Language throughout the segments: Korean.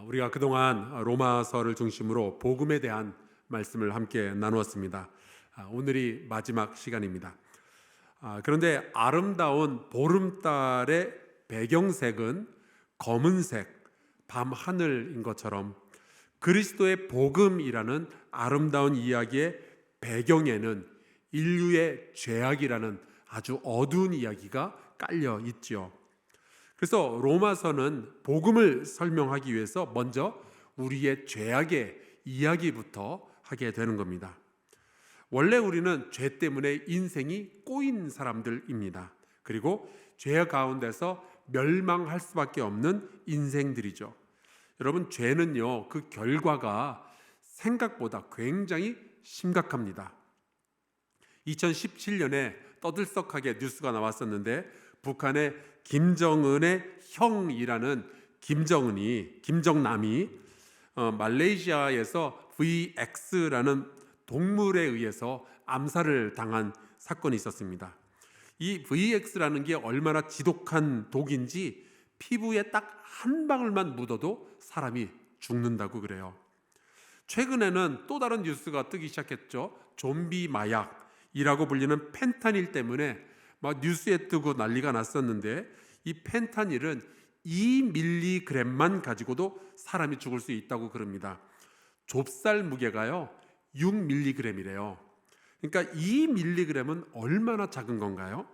우리가 그동안 로마서를 중심으로 복음에 대한 말씀을 함께 나누었습니다. 오늘이 마지막 시간입니다. 그런데 아름다운 보름달의 배경색은 검은색, 밤하늘인 것처럼 그리스도의 복음이라는 아름다운 이야기의 배경에는 인류의 죄악이라는 아주 어두운 이야기가 깔려 있죠. 그래서 로마서는 복음을 설명하기 위해서 먼저 우리의 죄악의 이야기부터 하게 되는 겁니다. 원래 우리는 죄 때문에 인생이 꼬인 사람들입니다. 그리고 죄 가운데서 멸망할 수밖에 없는 인생들이죠. 여러분, 죄는요, 그 결과가 생각보다 굉장히 심각합니다. 2017년에 떠들썩하게 뉴스가 나왔었는데 북한의 김정은의 형이라는 김정남이 말레이시아에서 VX라는 동물에 의해서 암살을 당한 사건이 있었습니다. 이 VX라는 게 얼마나 지독한 독인지 피부에 딱 한 방울만 묻어도 사람이 죽는다고 그래요. 최근에는 또 다른 뉴스가 뜨기 시작했죠. 좀비 마약이라고 불리는 펜타닐 때문에 막 뉴스에 뜨고 난리가 났었는데, 이 펜타닐은 2mg만 가지고도 사람이 죽을 수 있다고 그럽니다. 좁쌀 무게가요 6mg이래요. 그러니까 2mg은 얼마나 작은 건가요?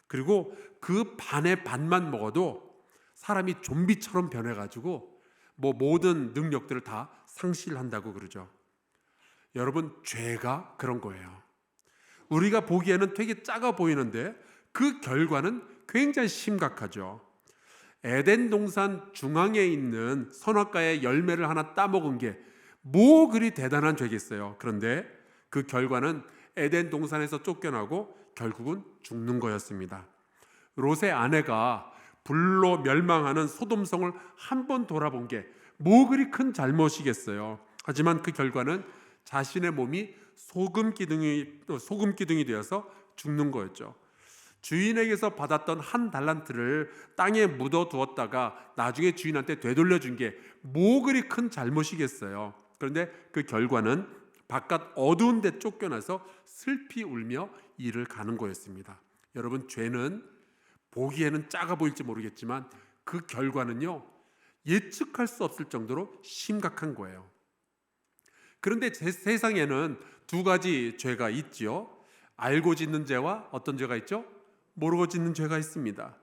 그리고 그 반의 반만 먹어도 사람이 좀비처럼 변해가지고 모든 능력들을 다 상실한다고 그러죠. 여러분, 죄가 그런 거예요. 우리가 보기에는 되게 작아 보이는데 그 결과는 굉장히 심각하죠. 에덴 동산 중앙에 있는 선악과의 열매를 하나 따먹은 게 뭐 그리 대단한 죄겠어요. 그런데 그 결과는 에덴 동산에서 쫓겨나고 결국은 죽는 거였습니다. 롯의 아내가 불로 멸망하는 소돔성을 한번 돌아본 게 뭐 그리 큰 잘못이겠어요. 하지만 그 결과는 자신의 몸이 소금 기둥이 되어서 죽는 거였죠. 주인에게서 받았던 한 달란트를 땅에 묻어 두었다가 나중에 주인한테 되돌려준 게 뭐 그리 큰 잘못이겠어요. 그런데 그 결과는 바깥 어두운 데 쫓겨나서 슬피 울며 일을 가는 거였습니다. 여러분, 죄는 보기에는 작아 보일지 모르겠지만 그 결과는요, 예측할 수 없을 정도로 심각한 거예요. 그런데 세상에는 두 가지 죄가 있죠. 알고 짓는 죄와 어떤 죄가 있죠? 모르고 짓는 죄가 있습니다.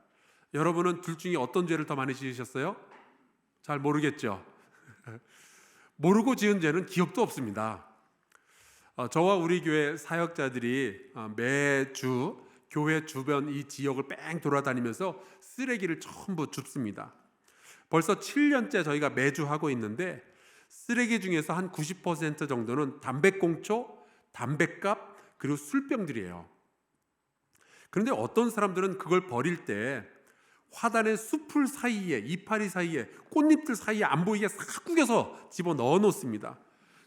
여러분은 둘 중에 어떤 죄를 더 많이 지으셨어요? 잘 모르겠죠. 모르고 지은 죄는 기억도 없습니다. 저와 우리 교회 사역자들이 매주 교회 주변 이 지역을 뺑 돌아다니면서 쓰레기를 전부 줍습니다. 벌써 7년째 저희가 매주 하고 있는데 쓰레기 중에서 한 90% 정도는 담배꽁초, 담뱃갑, 그리고 술병들이에요. 그런데 어떤 사람들은 그걸 버릴 때 화단의 숲풀 사이에, 이파리 사이에, 꽃잎들 사이에 안 보이게 싹 구겨서 집어 넣어 놓습니다.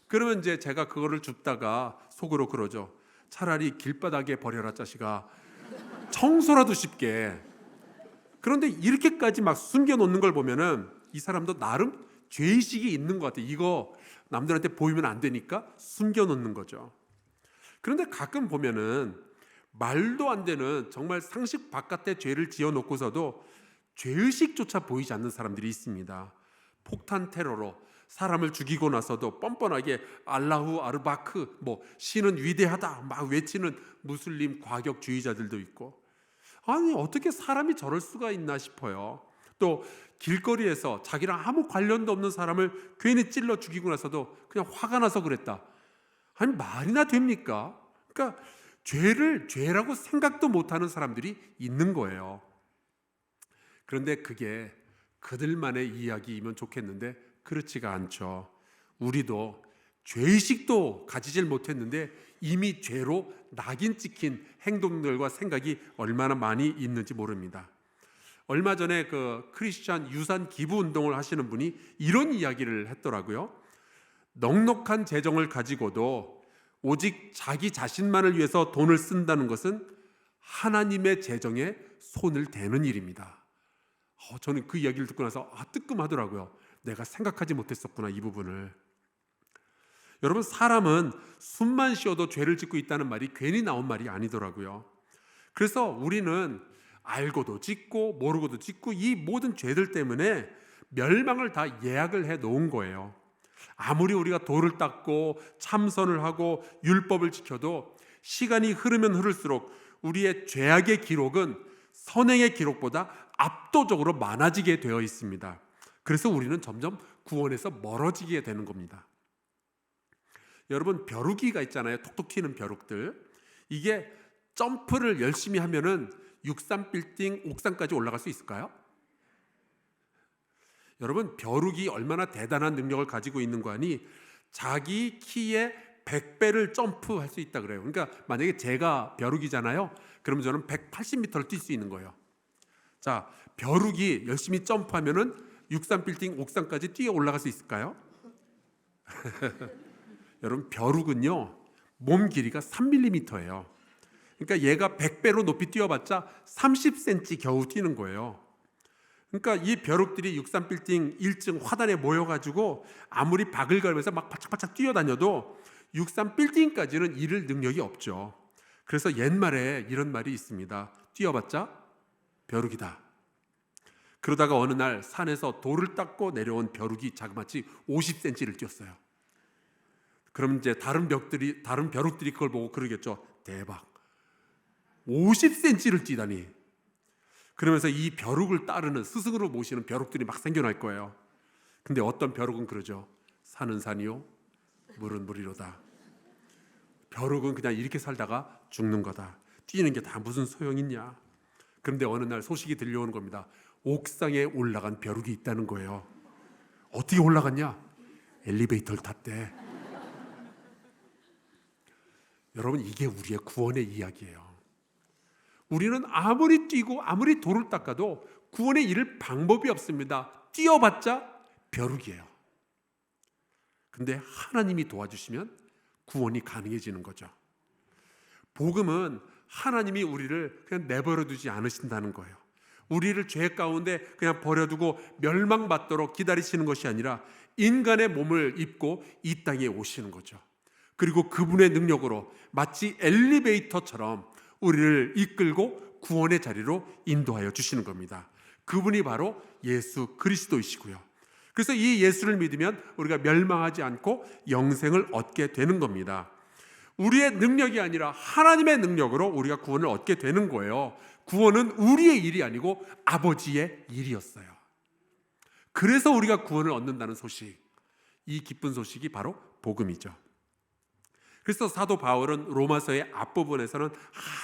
그러면 이제 제가 그거를 줍다가 속으로 그러죠. 차라리 길바닥에 버려라 자식아. 청소라도 쉽게. 그런데 이렇게까지 막 숨겨 놓는 걸 보면은 이 사람도 나름 죄의식이 있는 것 같아요. 이거 남들한테 보이면 안 되니까 숨겨 놓는 거죠. 그런데 가끔 보면은 말도 안 되는 정말 상식 바깥의 죄를 지어 놓고서도 죄의식조차 보이지 않는 사람들이 있습니다. 폭탄 테러로 사람을 죽이고 나서도 뻔뻔하게 알라후 아르바크, 신은 위대하다 막 외치는 무슬림 과격주의자들도 있고, 아니 어떻게 사람이 저럴 수가 있나 싶어요. 또 길거리에서 자기랑 아무 관련도 없는 사람을 괜히 찔러 죽이고 나서도 그냥 화가 나서 그랬다. 아니 말이나 됩니까? 그러니까 죄를 죄라고 생각도 못하는 사람들이 있는 거예요. 그런데 그게 그들만의 이야기이면 좋겠는데 그렇지가 않죠. 우리도 죄의식도 가지질 못했는데 이미 죄로 낙인 찍힌 행동들과 생각이 얼마나 많이 있는지 모릅니다. 얼마 전에 그 크리스천 유산 기부 운동을 하시는 분이 이런 이야기를 했더라고요. 넉넉한 재정을 가지고도 오직 자기 자신만을 위해서 돈을 쓴다는 것은 하나님의 재정에 손을 대는 일입니다. 저는 그 이야기를 듣고 나서 뜨끔하더라고요. 내가 생각하지 못했었구나, 이 부분을. 여러분, 사람은 숨만 쉬어도 죄를 짓고 있다는 말이 괜히 나온 말이 아니더라고요. 그래서 우리는 알고도 짓고 모르고도 짓고 이 모든 죄들 때문에 멸망을 다 예약을 해 놓은 거예요. 아무리 우리가 도를 닦고 참선을 하고 율법을 지켜도 시간이 흐르면 흐를수록 우리의 죄악의 기록은 선행의 기록보다 압도적으로 많아지게 되어 있습니다. 그래서 우리는 점점 구원에서 멀어지게 되는 겁니다. 여러분, 벼룩이가 있잖아요. 톡톡 튀는 벼룩들. 이게 점프를 열심히 하면은 63빌딩 옥상까지 올라갈 수 있을까요? 여러분, 벼룩이 얼마나 대단한 능력을 가지고 있는 거 아니? 자기 키의 100배를 점프할 수 있다 그래요. 그러니까 만약에 제가 벼룩이잖아요. 그러면 저는 180m를 뛸 수 있는 거예요. 자, 벼룩이 열심히 점프하면은 63빌딩 옥상까지 뛰어 올라갈 수 있을까요? 여러분, 벼룩은요 몸 길이가 3mm예요. 그러니까 얘가 100배로 높이 뛰어봤자 30cm 겨우 뛰는 거예요. 그러니까 이 벼룩들이 63빌딩 1층 화단에 모여가지고 아무리 박을 걸면서 막 바짝바짝 뛰어다녀도 63빌딩까지는 이를 능력이 없죠. 그래서 옛말에 이런 말이 있습니다. 뛰어봤자 벼룩이다. 그러다가 어느 날 산에서 돌을 닦고 내려온 벼룩이 자그마치 50cm를 뛰었어요. 그럼 이제 다른 벼룩들이 그걸 보고 그러겠죠. 대박, 50cm를 뛰다니. 그러면서 이 벼룩을 따르는, 스승으로 모시는 벼룩들이 막 생겨날 거예요. 근데 어떤 벼룩은 그러죠. 산은 산이요 물은 물이로다. 벼룩은 그냥 이렇게 살다가 죽는 거다. 뛰는 게 다 무슨 소용 있냐. 그런데 어느 날 소식이 들려오는 겁니다. 옥상에 올라간 벼룩이 있다는 거예요. 어떻게 올라갔냐? 엘리베이터를 탔대. 여러분, 이게 우리의 구원의 이야기예요. 우리는 아무리 뛰고 아무리 돌을 닦아도 구원에 이를 방법이 없습니다. 뛰어봤자 벼룩이에요. 근데 하나님이 도와주시면 구원이 가능해지는 거죠. 복음은 하나님이 우리를 그냥 내버려 두지 않으신다는 거예요. 우리를 죄 가운데 그냥 버려두고 멸망받도록 기다리시는 것이 아니라 인간의 몸을 입고 이 땅에 오시는 거죠. 그리고 그분의 능력으로 마치 엘리베이터처럼 우리를 이끌고 구원의 자리로 인도하여 주시는 겁니다. 그분이 바로 예수 그리스도이시고요. 그래서 이 예수를 믿으면 우리가 멸망하지 않고 영생을 얻게 되는 겁니다. 우리의 능력이 아니라 하나님의 능력으로 우리가 구원을 얻게 되는 거예요. 구원은 우리의 일이 아니고 아버지의 일이었어요. 그래서 우리가 구원을 얻는다는 소식, 이 기쁜 소식이 바로 복음이죠. 그래서 사도 바울은 로마서의 앞부분에서는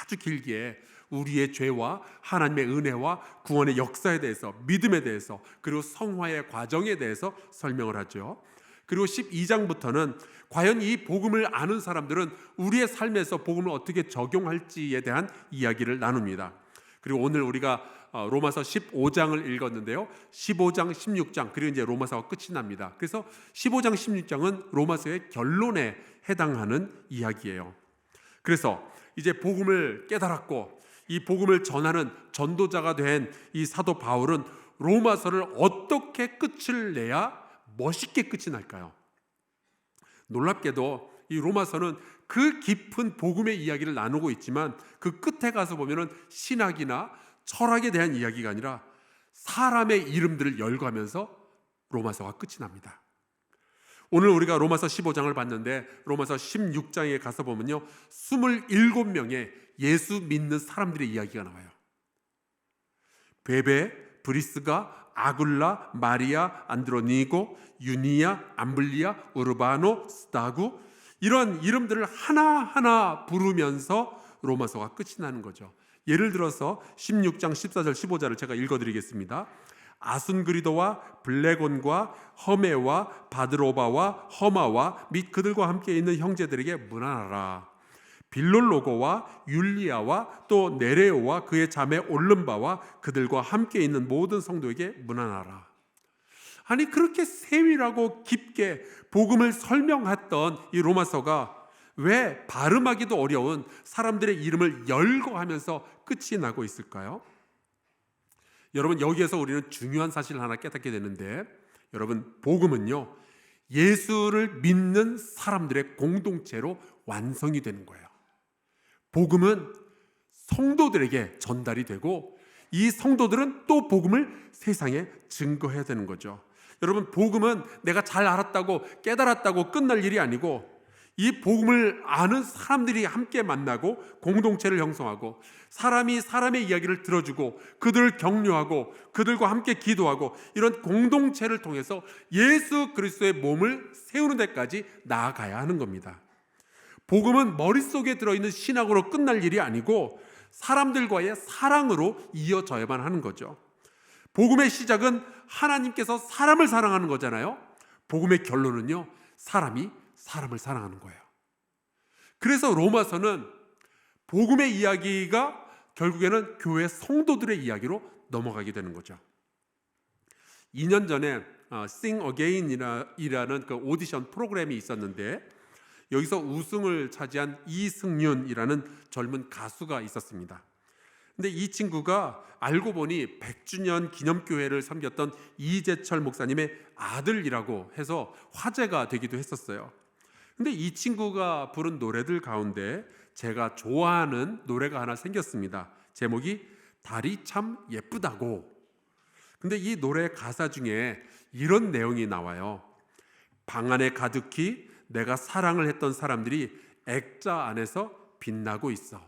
아주 길게 우리의 죄와 하나님의 은혜와 구원의 역사에 대해서, 믿음에 대해서, 그리고 성화의 과정에 대해서 설명을 하죠. 그리고 12장부터는 과연 이 복음을 아는 사람들은 우리의 삶에서 복음을 어떻게 적용할지에 대한 이야기를 나눕니다. 그리고 오늘 우리가 로마서 15장을 읽었는데요. 15장, 16장, 그리고 이제 로마서가 끝이 납니다. 그래서 15장, 16장은 로마서의 결론에 해당하는 이야기예요. 그래서 이제 복음을 깨달았고 이 복음을 전하는 전도자가 된 이 사도 바울은 로마서를 어떻게 끝을 내야 멋있게 끝이 날까요? 놀랍게도 이 로마서는 그 깊은 복음의 이야기를 나누고 있지만 그 끝에 가서 보면은 신학이나 철학에 대한 이야기가 아니라 사람의 이름들을 열거하면서 로마서가 끝이 납니다. 오늘 우리가 로마서 15장을 봤는데 로마서 16장에 가서 보면요, 27명의 예수 믿는 사람들의 이야기가 나와요. 베베, 브리스가, 아굴라, 마리아, 안드로니고, 유니아, 암블리아, 우르바노, 스타구, 이런 이름들을 하나하나 부르면서 로마서가 끝이 나는 거죠. 예를 들어서 16장 14절 15절을 제가 읽어드리겠습니다. 아순그리도와 블레곤과 허메와 바드로바와 허마와 및 그들과 함께 있는 형제들에게 문안하라. 빌롤로고와 율리아와 또 네레오와 그의 자매 올름바와 그들과 함께 있는 모든 성도에게 문안하라. 아니, 그렇게 세밀하고 깊게 복음을 설명했던 이 로마서가 왜 발음하기도 어려운 사람들의 이름을 열거하면서 끝이 나고 있을까요? 여러분, 여기에서 우리는 중요한 사실을 하나 깨닫게 되는데, 여러분, 복음은요, 예수를 믿는 사람들의 공동체로 완성이 되는 거예요. 복음은 성도들에게 전달이 되고 이 성도들은 또 복음을 세상에 증거해야 되는 거죠. 여러분, 복음은 내가 잘 알았다고 깨달았다고 끝날 일이 아니고 이 복음을 아는 사람들이 함께 만나고 공동체를 형성하고 사람이 사람의 이야기를 들어주고 그들을 격려하고 그들과 함께 기도하고 이런 공동체를 통해서 예수 그리스도의 몸을 세우는 데까지 나아가야 하는 겁니다. 복음은 머릿속에 들어있는 신학으로 끝날 일이 아니고 사람들과의 사랑으로 이어져야만 하는 거죠. 복음의 시작은 하나님께서 사람을 사랑하는 거잖아요. 복음의 결론은요, 사람이 사람을 사랑하는 거예요. 그래서 로마서는 복음의 이야기가 결국에는 교회 성도들의 이야기로 넘어가게 되는 거죠. 2년 전에 Sing Again이라는 그 오디션 프로그램이 있었는데 여기서 우승을 차지한 이승윤이라는 젊은 가수가 있었습니다. 근데 이 친구가 알고 보니 100주년 기념교회를 섬겼던 이재철 목사님의 아들이라고 해서 화제가 되기도 했었어요. 근데 이 친구가 부른 노래들 가운데 제가 좋아하는 노래가 하나 생겼습니다. 제목이 달이 참 예쁘다고. 근데 이 노래 가사 중에 이런 내용이 나와요. 방 안에 가득히 내가 사랑을 했던 사람들이 액자 안에서 빛나고 있어.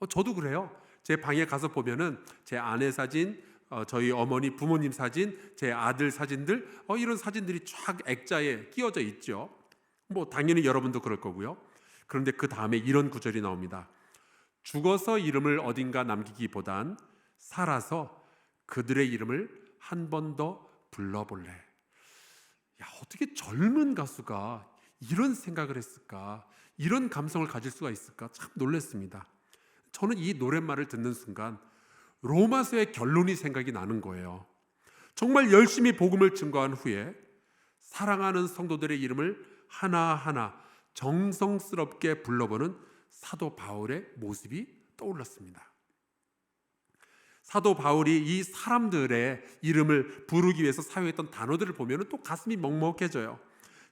저도 그래요. 제 방에 가서 보면은 제 아내 사진, 저희 어머니 부모님 사진, 제 아들 사진들, 이런 사진들이 쫙 액자에 끼워져 있죠. 뭐 당연히 여러분도 그럴 거고요. 그런데 그 다음에 이런 구절이 나옵니다. 죽어서 이름을 어딘가 남기기보단 살아서 그들의 이름을 한 번 더 불러볼래. 야, 어떻게 젊은 가수가 이런 생각을 했을까? 이런 감성을 가질 수가 있을까? 참 놀랐습니다. 저는 이 노랫말을 듣는 순간 로마서의 결론이 생각이 나는 거예요. 정말 열심히 복음을 증거한 후에 사랑하는 성도들의 이름을 하나하나 정성스럽게 불러보는 사도 바울의 모습이 떠올랐습니다. 사도 바울이 이 사람들의 이름을 부르기 위해서 사용했던 단어들을 보면 또 가슴이 먹먹해져요.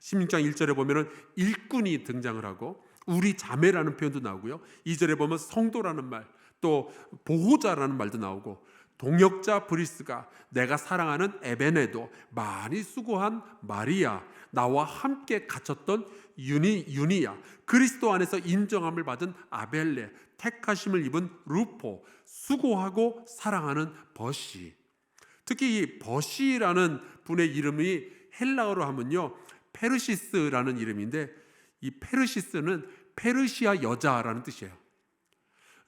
16장 1절에 보면 일꾼이 등장을 하고 우리 자매라는 표현도 나오고요. 2절에 보면 성도라는 말, 또 보호자라는 말도 나오고 동역자 브리스가, 내가 사랑하는 에베네도, 많이 수고한 마리아, 나와 함께 갇혔던 유니야, 그리스도 안에서 인정함을 받은 아벨레, 택하심을 입은 루포, 수고하고 사랑하는 버시. 특히 이 버시라는 분의 이름이 헬라어로 하면요, 페르시스라는 이름인데 이 페르시스는 페르시아 여자라는 뜻이에요.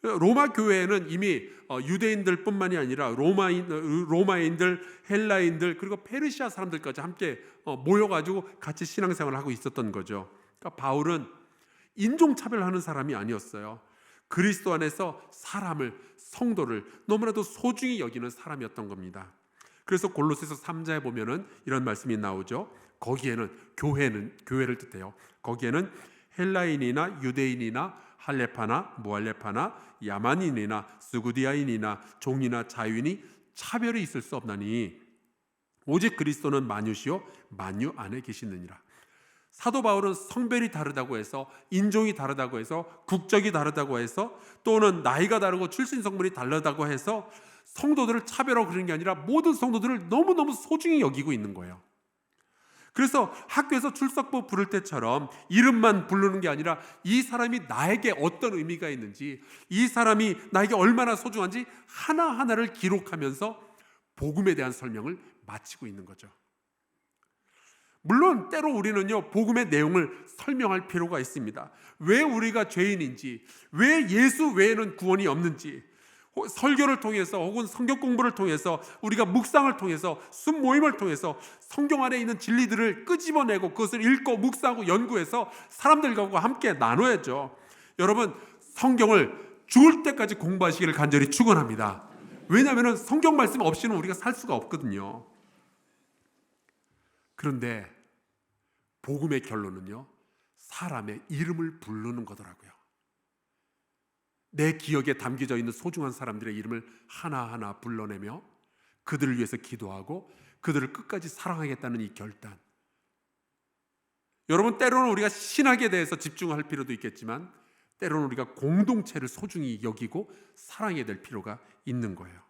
로마 교회에는 이미 유대인들뿐만이 아니라 로마인들, 헬라인들, 그리고 페르시아 사람들까지 함께 모여가지고 같이 신앙생활을 하고 있었던 거죠. 그러니까 바울은 인종차별하는 사람이 아니었어요. 그리스도 안에서 사람을, 성도를 너무나도 소중히 여기는 사람이었던 겁니다. 그래서 골로새서 3장에 보면은 이런 말씀이 나오죠. 거기에는 교회를 뜻해요. 거기에는 헬라인이나 유대인이나 할레파나 무할레파나 야만인이나 스구디아인이나 종이나 자유인이 차별이 있을 수 없나니 오직 그리스도는 만유시요 만유 안에 계시느니라. 사도 바울은 성별이 다르다고 해서, 인종이 다르다고 해서, 국적이 다르다고 해서, 또는 나이가 다르고 출신 성분이 다르다고 해서 성도들을 차별하고 그러는 게 아니라 모든 성도들을 너무너무 소중히 여기고 있는 거예요. 그래서 학교에서 출석부 부를 때처럼 이름만 부르는 게 아니라 이 사람이 나에게 어떤 의미가 있는지, 이 사람이 나에게 얼마나 소중한지 하나하나를 기록하면서 복음에 대한 설명을 마치고 있는 거죠. 물론 때로 우리는요, 복음의 내용을 설명할 필요가 있습니다. 왜 우리가 죄인인지, 왜 예수 외에는 구원이 없는지, 설교를 통해서 혹은 성경 공부를 통해서, 우리가 묵상을 통해서, 순모임을 통해서 성경 안에 있는 진리들을 끄집어내고 그것을 읽고 묵상하고 연구해서 사람들과 함께 나눠야죠. 여러분, 성경을 죽을 때까지 공부하시기를 간절히 축원합니다. 왜냐하면 성경 말씀 없이는 우리가 살 수가 없거든요. 그런데 복음의 결론은요, 사람의 이름을 부르는 거더라고요. 내 기억에 담겨져 있는 소중한 사람들의 이름을 하나하나 불러내며 그들을 위해서 기도하고 그들을 끝까지 사랑하겠다는 이 결단. 여러분, 때로는 우리가 신학에 대해서 집중할 필요도 있겠지만 때로는 우리가 공동체를 소중히 여기고 사랑해야 될 필요가 있는 거예요.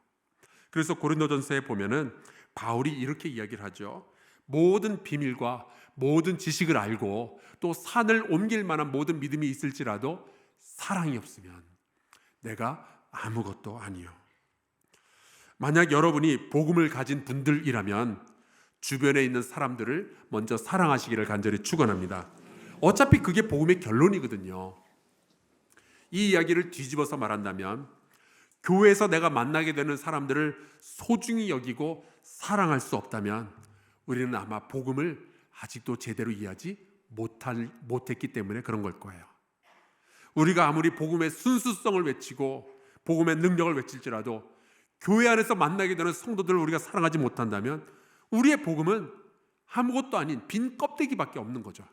그래서 고린도전서에 보면은 바울이 이렇게 이야기를 하죠. 모든 비밀과 모든 지식을 알고 또 산을 옮길 만한 모든 믿음이 있을지라도 사랑이 없으면 내가 아무것도 아니요. 만약 여러분이 복음을 가진 분들이라면 주변에 있는 사람들을 먼저 사랑하시기를 간절히 축원합니다. 어차피 그게 복음의 결론이거든요. 이 이야기를 뒤집어서 말한다면 교회에서 내가 만나게 되는 사람들을 소중히 여기고 사랑할 수 없다면 우리는 아마 복음을 아직도 제대로 이해하지 못했기 때문에 그런 걸 거예요. 우리가 아무리 복음의 순수성을 외치고 복음의 능력을 외칠지라도 교회 안에서 만나게 되는 성도들을 우리가 사랑하지 못한다면 우리의 복음은 아무것도 아닌 빈 껍데기밖에 없는 거죠.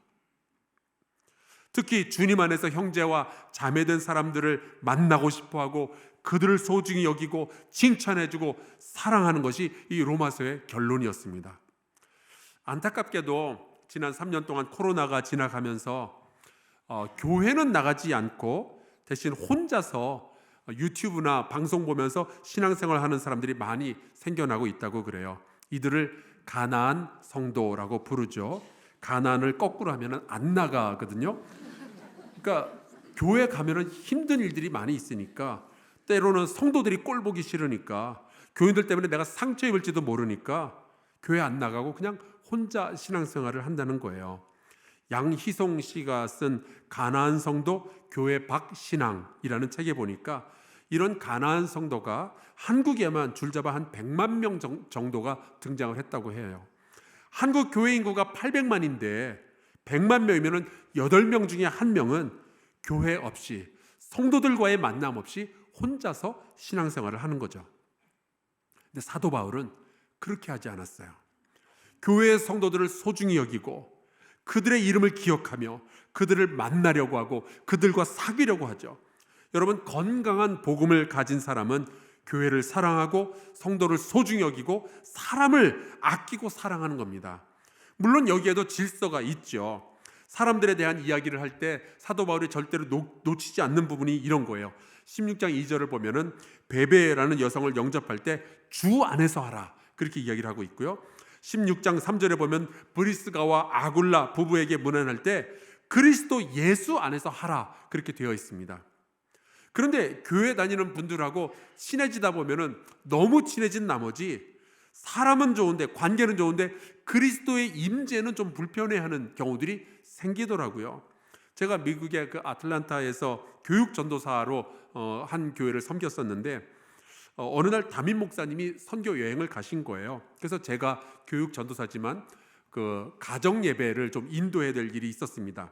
특히 주님 안에서 형제와 자매된 사람들을 만나고 싶어하고 그들을 소중히 여기고 칭찬해주고 사랑하는 것이 이 로마서의 결론이었습니다. 안타깝게도 지난 3년 동안 코로나가 지나가면서 교회는 나가지 않고 대신 혼자서 유튜브나 방송 보면서 신앙생활 하는 사람들이 많이 생겨나고 있다고 그래요. 이들을 가나안 성도라고 부르죠. 가나안을 거꾸로 하면 안 나가거든요. 그러니까 교회 가면은 힘든 일들이 많이 있으니까 때로는 성도들이 꼴 보기 싫으니까 교인들 때문에 내가 상처 입을지도 모르니까 교회 안 나가고 그냥 혼자 신앙생활을 한다는 거예요. 양희송 씨가 쓴 가나안 성도 교회 박신앙이라는 책에 보니까 이런 가나안 성도가 한국에만 줄잡아 한 100만 명 정도가 등장을 했다고 해요. 한국 교회 인구가 800만인데 100만 명이면 8명 중에 1명은 교회 없이 성도들과의 만남 없이 혼자서 신앙생활을 하는 거죠. 근데 사도 바울은 그렇게 하지 않았어요. 교회의 성도들을 소중히 여기고 그들의 이름을 기억하며 그들을 만나려고 하고 그들과 사귀려고 하죠. 여러분, 건강한 복음을 가진 사람은 교회를 사랑하고 성도를 소중히 여기고 사람을 아끼고 사랑하는 겁니다. 물론 여기에도 질서가 있죠. 사람들에 대한 이야기를 할 때 사도 바울이 절대로 놓치지 않는 부분이 이런 거예요. 16장 2절을 보면은 베베라는 여성을 영접할 때 주 안에서 하라 그렇게 이야기를 하고 있고요. 16장 3절에 보면 브리스가와 아굴라 부부에게 문안할 때 그리스도 예수 안에서 하라 그렇게 되어 있습니다. 그런데 교회 다니는 분들하고 친해지다 보면은 너무 친해진 나머지 사람은 좋은데 관계는 좋은데 그리스도의 임재는 좀 불편해하는 경우들이 생기더라고요. 제가 미국의 그 아틀란타에서 교육 전도사로 한 교회를 섬겼었는데 어느 날 담임 목사님이 선교 여행을 가신 거예요. 그래서 제가 교육 전도사지만 그 가정 예배를 좀 인도해야 될 일이 있었습니다.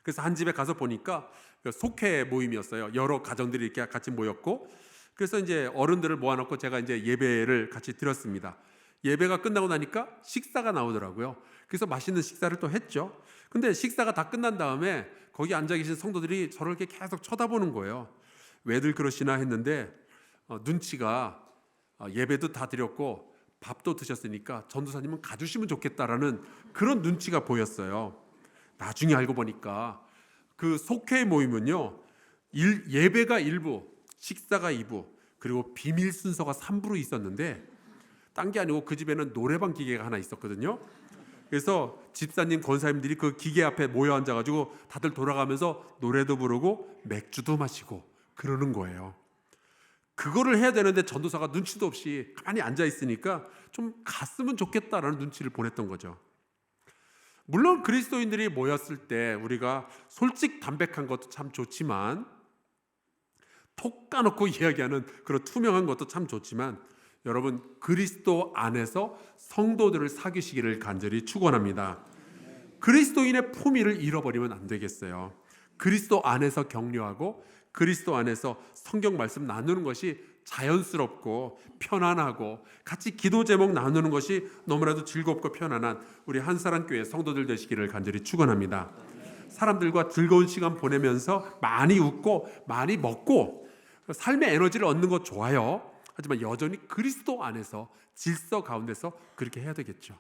그래서 한 집에 가서 보니까 속회 모임이었어요. 여러 가정들이 이렇게 같이 모였고, 그래서 이제 어른들을 모아놓고 제가 이제 예배를 같이 드렸습니다. 예배가 끝나고 나니까 식사가 나오더라고요. 그래서 맛있는 식사를 또 했죠. 근데 식사가 다 끝난 다음에 거기 앉아 계신 성도들이 저를 이렇게 계속 쳐다보는 거예요. 왜들 그러시나 했는데 눈치가 예배도 다 드렸고 밥도 드셨으니까 전도사님은 가주시면 좋겠다라는 그런 눈치가 보였어요. 나중에 알고 보니까 그 속회 모임은요, 예배가 1부, 식사가 2부, 그리고 비밀 순서가 3부로 있었는데 딴 게 아니고 그 집에는 노래방 기계가 하나 있었거든요. 그래서 집사님, 권사님들이 그 기계 앞에 모여 앉아가지고 다들 돌아가면서 노래도 부르고 맥주도 마시고 그러는 거예요. 그거를 해야 되는데 전도사가 눈치도 없이 가만히 앉아 있으니까 좀 갔으면 좋겠다라는 눈치를 보냈던 거죠. 물론 그리스도인들이 모였을 때 우리가 솔직 담백한 것도 참 좋지만 톡 까놓고 이야기하는 그런 투명한 것도 참 좋지만 여러분, 그리스도 안에서 성도들을 사귀시기를 간절히 축원합니다. 그리스도인의 품위를 잃어버리면 안 되겠어요. 그리스도 안에서 격려하고 그리스도 안에서 성경 말씀 나누는 것이 자연스럽고 편안하고 같이 기도 제목 나누는 것이 너무나도 즐겁고 편안한 우리 한사랑교회 성도들 되시기를 간절히 축원합니다. 사람들과 즐거운 시간 보내면서 많이 웃고 많이 먹고 삶의 에너지를 얻는 것 좋아요. 하지만 여전히 그리스도 안에서 질서 가운데서 그렇게 해야 되겠죠.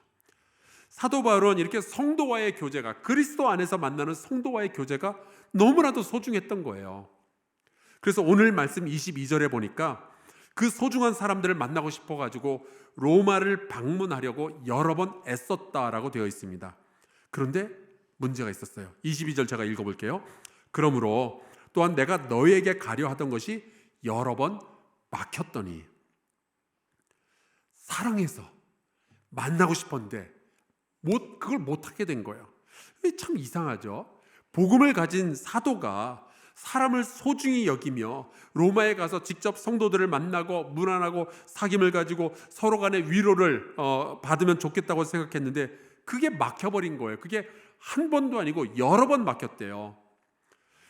사도 바울은 이렇게 성도와의 교제가, 그리스도 안에서 만나는 성도와의 교제가 너무나도 소중했던 거예요. 그래서 오늘 말씀 22절에 보니까 그 소중한 사람들을 만나고 싶어가지고 로마를 방문하려고 여러 번 애썼다라고 되어 있습니다. 그런데 문제가 있었어요. 22절 제가 읽어볼게요. 그러므로 또한 내가 너에게 가려 하던 것이 여러 번 막혔더니, 사랑해서 만나고 싶었는데 그걸 못하게 된 거예요. 참 이상하죠. 복음을 가진 사도가 사람을 소중히 여기며 로마에 가서 직접 성도들을 만나고 문안하고 사귐을 가지고 서로 간의 위로를 받으면 좋겠다고 생각했는데 그게 막혀버린 거예요. 그게 한 번도 아니고 여러 번 막혔대요.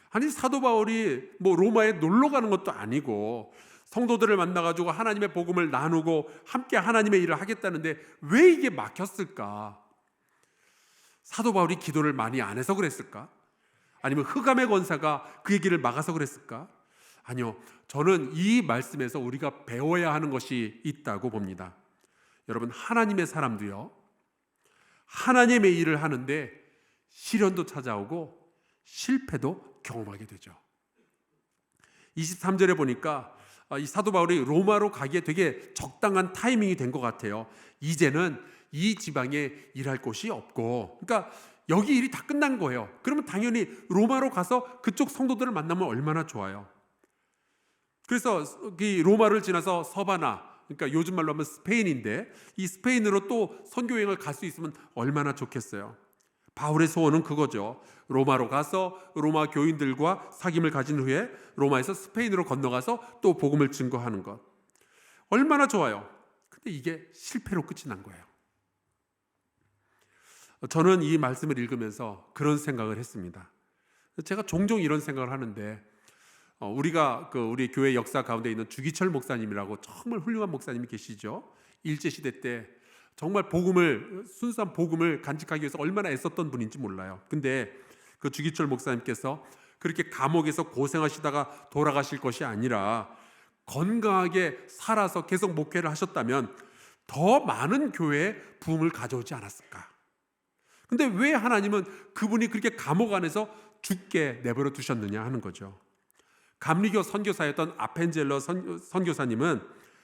아니, 사도 바울이 뭐 로마에 놀러 가는 것도 아니고 성도들을 만나가지고 하나님의 복음을 나누고 함께 하나님의 일을 하겠다는데 왜 이게 막혔을까? 사도 바울이 기도를 많이 안 해서 그랬을까? 아니면 흑암의 권사가 그의 길을 막아서 그랬을까? 아니요, 저는 이 말씀에서 우리가 배워야 하는 것이 있다고 봅니다. 여러분, 하나님의 사람도요, 하나님의 일을 하는데 시련도 찾아오고 실패도 경험하게 되죠. 23절에 보니까 이 사도 바울이 로마로 가기에 되게 적당한 타이밍이 된 것 같아요. 이제는 이 지방에 일할 곳이 없고, 그러니까 여기 일이 다 끝난 거예요. 그러면 당연히 로마로 가서 그쪽 성도들을 만나면 얼마나 좋아요. 그래서 이 로마를 지나서 서바나, 그러니까 요즘 말로 하면 스페인인데 이 스페인으로 또 선교여행을 갈 수 있으면 얼마나 좋겠어요. 바울의 소원은 그거죠. 로마로 가서 로마 교인들과 사귐을 가진 후에 로마에서 스페인으로 건너가서 또 복음을 증거하는 것. 얼마나 좋아요. 근데 이게 실패로 끝이 난 거예요. 저는 이 말씀을 읽으면서 그런 생각을 했습니다. 제가 종종 이런 생각을 하는데, 우리가 우리 교회 역사 가운데 있는 주기철 목사님이라고 정말 훌륭한 목사님이 계시죠. 일제시대 때 정말 순수한 복음을 간직하기 위해서 얼마나 애썼던 분인지 몰라요. 근데 그 주기철 목사님께서 그렇게 감옥에서 고생하시다가 돌아가실 것이 아니라 건강하게 살아서 계속 목회를 하셨다면 더 많은 교회에 부흥을 가져오지 않았을까? 근데 왜 하나님은 그분이 그렇게 감옥 안에서 죽게 내버려 두셨느냐 하는 거죠. 감리교 선교사였던 아펜젤러 선교사님은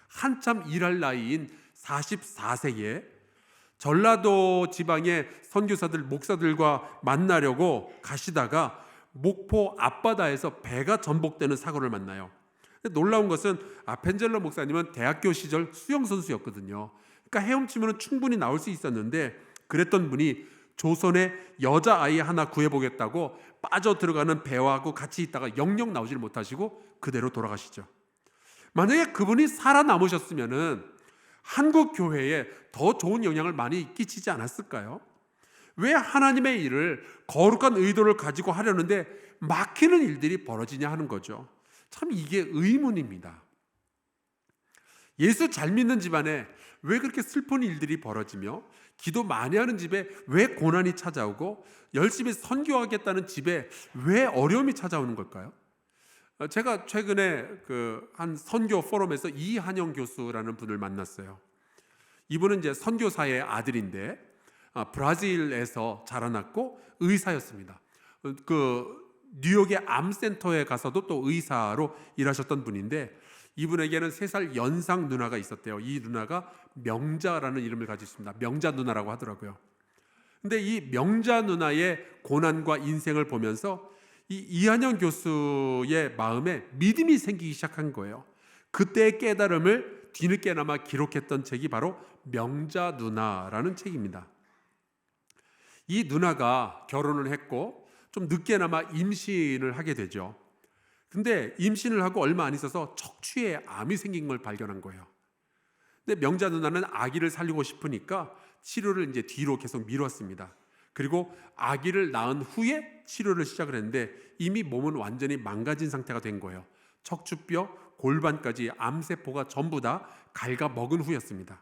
한참 일할 나이인 44세에 전라도 지방의 선교사들, 목사들과 만나려고 가시다가 목포 앞바다에서 배가 전복되는 사고를 만나요. 놀라운 것은 아펜젤러 목사님은 대학교 시절 수영선수였거든요. 그러니까 헤엄치면 충분히 나올 수 있었는데, 그랬던 분이 조선에 여자아이 하나 구해보겠다고 빠져 들어가는 배와하고 같이 있다가 영영 나오질 못하시고 그대로 돌아가시죠. 만약에 그분이 살아남으셨으면 한국 교회에 더 좋은 영향을 많이 끼치지 않았을까요? 왜 하나님의 일을 거룩한 의도를 가지고 하려는데 막히는 일들이 벌어지냐 하는 거죠. 참 이게 의문입니다. 예수 잘 믿는 집안에 왜 그렇게 슬픈 일들이 벌어지며, 기도 많이 하는 집에 왜 고난이 찾아오고, 열심히 선교하겠다는 집에 왜 어려움이 찾아오는 걸까요? 제가 최근에 한 선교 포럼에서 이한영 교수라는 분을 만났어요. 이분은 이제 선교사의 아들인데 브라질에서 자라났고 의사였습니다. 뉴욕의 암센터에 가서도 또 의사로 일하셨던 분인데, 이분에게는 3살 연상 누나가 있었대요. 이 누나가 명자라는 이름을 가지고 있습니다. 명자 누나라고 하더라고요. 근데 이 명자 누나의 고난과 인생을 보면서 이 이한영 교수의 마음에 믿음이 생기기 시작한 거예요. 그때의 깨달음을 뒤늦게나마 기록했던 책이 바로 명자 누나라는 책입니다. 이 누나가 결혼을 했고 좀 늦게나마 임신을 하게 되죠. 근데 임신을 하고 얼마 안 있어서 척추에 암이 생긴 걸 발견한 거예요. 근데 명자 누나는 아기를 살리고 싶으니까 치료를 이제 뒤로 계속 미뤘습니다. 그리고 아기를 낳은 후에 치료를 시작을 했는데 이미 몸은 완전히 망가진 상태가 된 거예요. 척추뼈, 골반까지 암세포가 전부 다 갉아먹은 후였습니다.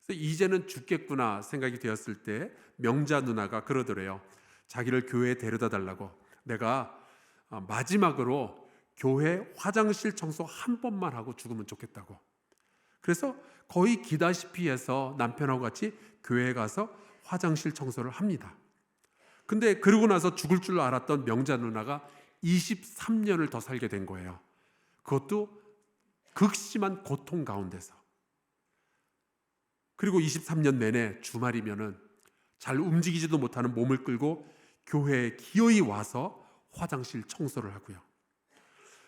그래서 이제는 죽겠구나 생각이 되었을 때 명자 누나가 그러더래요. 자기를 교회에 데려다 달라고. 내가 마지막으로 교회 화장실 청소 한 번만 하고 죽으면 좋겠다고. 그래서 거의 기다시피 해서 남편하고 같이 교회에 가서 화장실 청소를 합니다. 근데 그러고 나서 죽을 줄 알았던 명자 누나가 23년을 더 살게 된 거예요. 그것도 극심한 고통 가운데서. 그리고 23년 내내 주말이면은 잘 움직이지도 못하는 몸을 끌고 교회에 기어이 와서 화장실 청소를 하고요.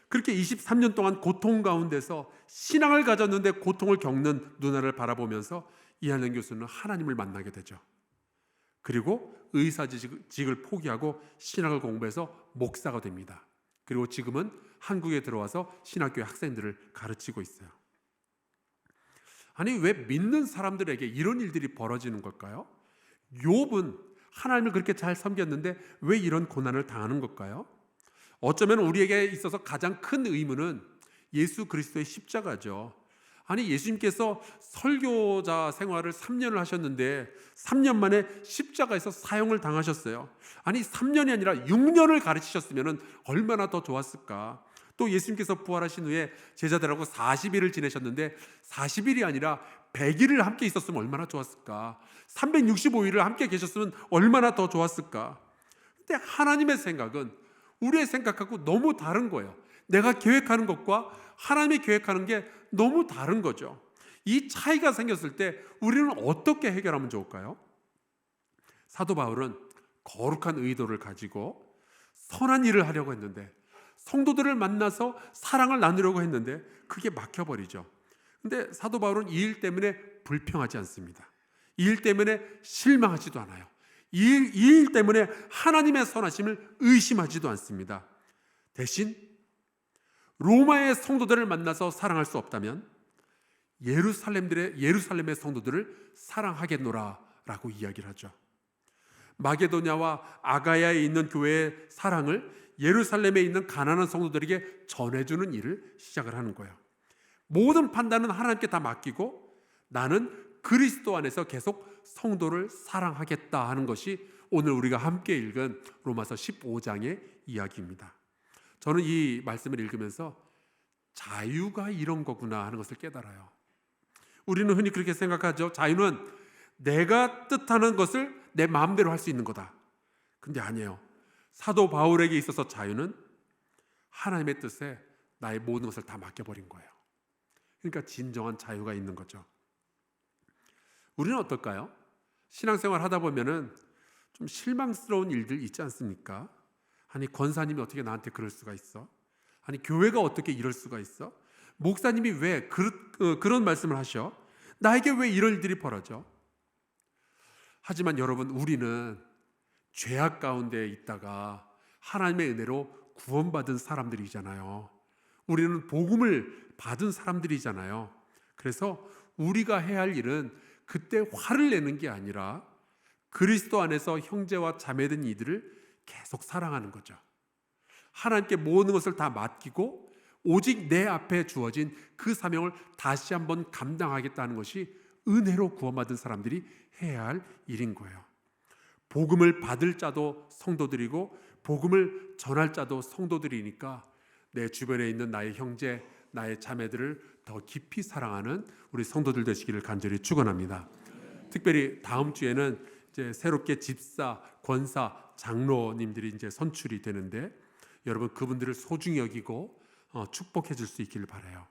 그렇게 23년 동안 고통 가운데서 신앙을 가졌는데 고통을 겪는 누나를 바라보면서 이한영 교수는 하나님을 만나게 되죠. 그리고 의사직을 포기하고 신학을 공부해서 목사가 됩니다. 그리고 지금은 한국에 들어와서 신학교의 학생들을 가르치고 있어요. 아니, 왜 믿는 사람들에게 이런 일들이 벌어지는 걸까요? 욥은 하나님을 그렇게 잘 섬겼는데 왜 이런 고난을 당하는 걸까요? 어쩌면 우리에게 있어서 가장 큰 의문은 예수 그리스도의 십자가죠. 아니, 예수님께서 설교자 생활을 3년을 하셨는데 3년 만에 십자가에서 사형을 당하셨어요. 아니, 3년이 아니라 6년을 가르치셨으면 얼마나 더 좋았을까. 또 예수님께서 부활하신 후에 제자들하고 40일을 지내셨는데 40일이 아니라 100일을 함께 있었으면 얼마나 좋았을까. 365일을 함께 계셨으면 얼마나 더 좋았을까. 근데 하나님의 생각은 우리의 생각하고 너무 다른 거예요. 내가 계획하는 것과 하나님이 계획하는 게 너무 다른 거죠. 이 차이가 생겼을 때 우리는 어떻게 해결하면 좋을까요? 사도 바울은 거룩한 의도를 가지고 선한 일을 하려고 했는데, 성도들을 만나서 사랑을 나누려고 했는데 그게 막혀버리죠. 근데 사도 바울은 이 일 때문에 불평하지 않습니다. 이 일 때문에 실망하지도 않아요. 이 일 때문에 하나님의 선하심을 의심하지도 않습니다. 대신 로마의 성도들을 만나서 사랑할 수 없다면 예루살렘의 성도들을 사랑하겠노라 라고 이야기를 하죠. 마게도냐와 아가야에 있는 교회의 사랑을 예루살렘에 있는 가난한 성도들에게 전해주는 일을 시작을 하는 거예요. 모든 판단은 하나님께 다 맡기고 나는 그리스도 안에서 계속 성도를 사랑하겠다 하는 것이 오늘 우리가 함께 읽은 로마서 15장의 이야기입니다. 저는 이 말씀을 읽으면서 자유가 이런 거구나 하는 것을 깨달아요. 우리는 흔히 그렇게 생각하죠. 자유는 내가 뜻하는 것을 내 마음대로 할 수 있는 거다. 근데 아니에요. 사도 바울에게 있어서 자유는 하나님의 뜻에 나의 모든 것을 다 맡겨버린 거예요. 그러니까 진정한 자유가 있는 거죠. 우리는 어떨까요? 신앙생활 하다 보면은 좀 실망스러운 일들 있지 않습니까? 아니, 권사님이 어떻게 나한테 그럴 수가 있어? 아니, 교회가 어떻게 이럴 수가 있어? 목사님이 왜 그런 말씀을 하셔? 나에게 왜 이런 일들이 벌어져? 하지만 여러분, 우리는 죄악 가운데 있다가 하나님의 은혜로 구원받은 사람들이잖아요. 우리는 복음을 받은 사람들이잖아요. 그래서 우리가 해야 할 일은 그때 화를 내는 게 아니라 그리스도 안에서 형제와 자매된 이들을 계속 사랑하는 거죠. 하나님께 모든 것을 다 맡기고 오직 내 앞에 주어진 그 사명을 다시 한번 감당하겠다는 것이 은혜로 구원받은 사람들이 해야 할 일인 거예요. 복음을 받을 자도 성도들이고 복음을 전할 자도 성도들이니까 내 주변에 있는 나의 형제, 나의 자매들을 더 깊이 사랑하는 우리 성도들 되시기를 간절히 축원합니다. 특별히 다음 주에는 이제 새롭게 집사, 권사, 장로님들이 이제 선출이 되는데 여러분 그분들을 소중히 여기고 축복해 줄 수 있기를 바라요.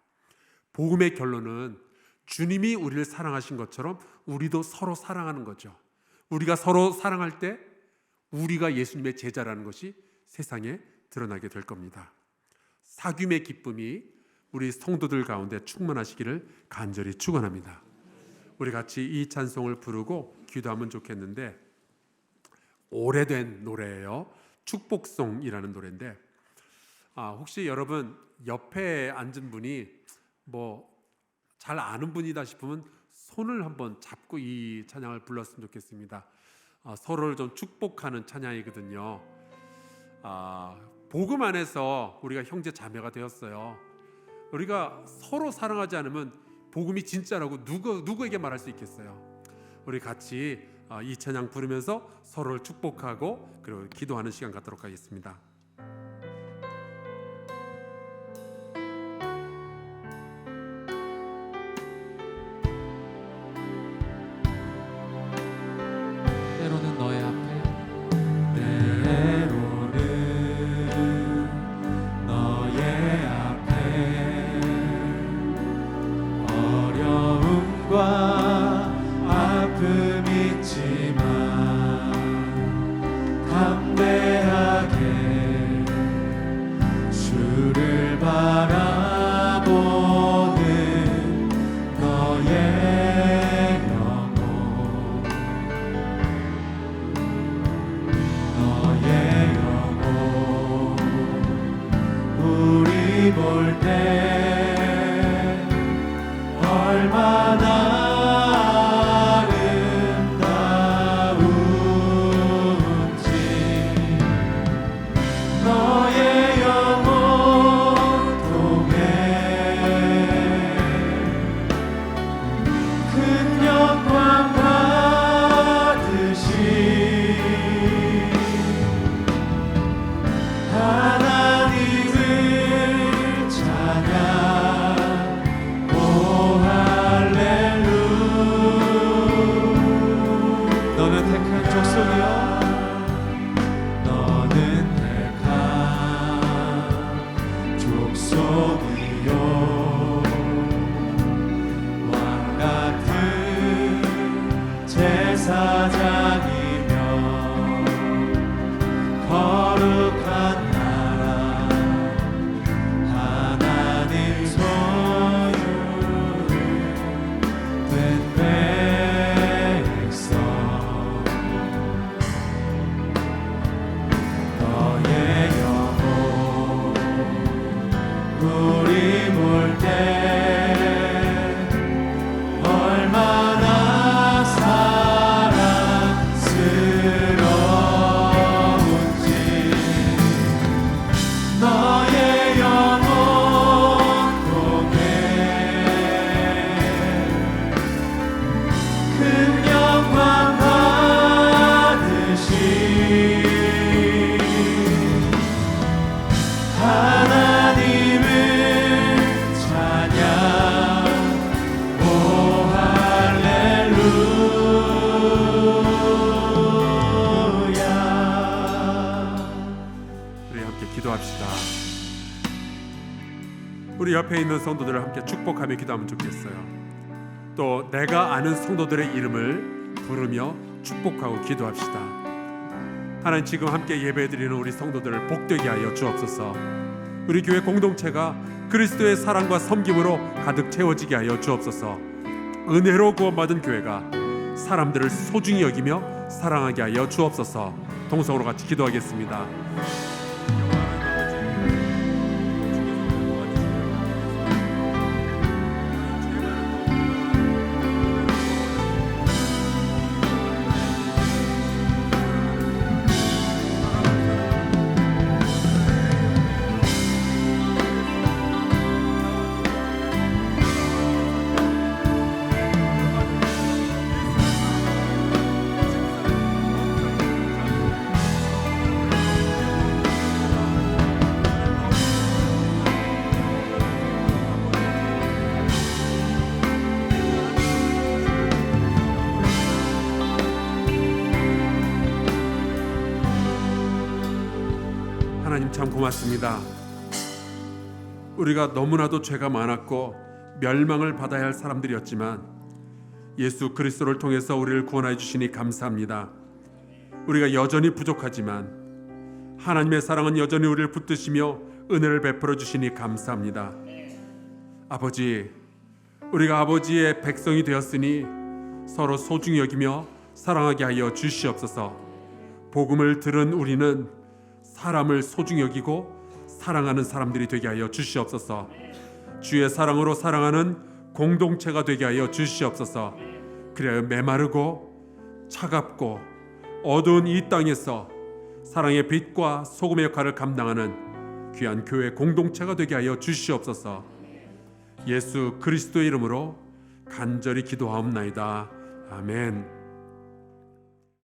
복음의 결론은 주님이 우리를 사랑하신 것처럼 우리도 서로 사랑하는 거죠. 우리가 서로 사랑할 때 우리가 예수님의 제자라는 것이 세상에 드러나게 될 겁니다. 사귐의 기쁨이 우리 성도들 가운데 충만하시기를 간절히 축원합니다. 우리 같이 이 찬송을 부르고 기도하면 좋겠는데, 오래된 노래예요. 축복송이라는 노래인데, 혹시 여러분 옆에 앉은 분이 뭐 잘 아는 분이다 싶으면 손을 한번 잡고 이 찬양을 불렀으면 좋겠습니다. 서로를 좀 축복하는 찬양이거든요. 복음 안에서 우리가 형제 자매가 되었어요. 우리가 서로 사랑하지 않으면 복음이 진짜라고 누구에게 말할 수 있겠어요? 우리 같이 이 찬양 부르면서 서로를 축복하고 그리고 기도하는 시간 갖도록 하겠습니다. 족속이여 너는 택한 족속이여 왕같은 제사장이며 거룩한 나라 하나님 소유된 백성 너의 영혼 우리 볼 때 얼마나 사랑스러운지 너의 영혼 통해 큰 영광 받으시 하나님을 찬양 오 할렐루야. 우리 함께 기도합시다. 우리 옆에 있는 성도들을 함께 축복하며 기도하면 좋겠어요. 또 내가 아는 성도들의 이름을 부르며 축복하고 기도합시다. 하나님, 지금 함께 예배드리는 우리 성도들을 복되게 하여 주옵소서. 우리 교회 공동체가 그리스도의 사랑과 섬김으로 가득 채워지게 하여 주옵소서. 은혜로 구원받은 교회가 사람들을 소중히 여기며 사랑하게 하여 주옵소서. 동성으로 같이 기도하겠습니다. 하나님, 참 고맙습니다. 우리가 너무나도 죄가 많았고 멸망을 받아야 할 사람들이었지만 예수 그리스도를 통해서 우리를 구원해 주시니 감사합니다. 우리가 여전히 부족하지만 하나님의 사랑은 여전히 우리를 붙드시며 은혜를 베풀어 주시니 감사합니다. 아버지, 우리가 아버지의 백성이 되었으니 서로 소중히 여기며 사랑하게 하여 주시옵소서. 복음을 들은 우리는 사람을 소중히 여기고 사랑하는 사람들이 되게 하여 주시옵소서. 주의 사랑으로 사랑하는 공동체가 되게 하여 주시옵소서. 그래야 메마르고 차갑고 어두운 이 땅에서 사랑의 빛과 소금의 역할을 감당하는 귀한 교회 공동체가 되게 하여 주시옵소서. 예수 그리스도의 이름으로 간절히 기도하옵나이다. 아멘.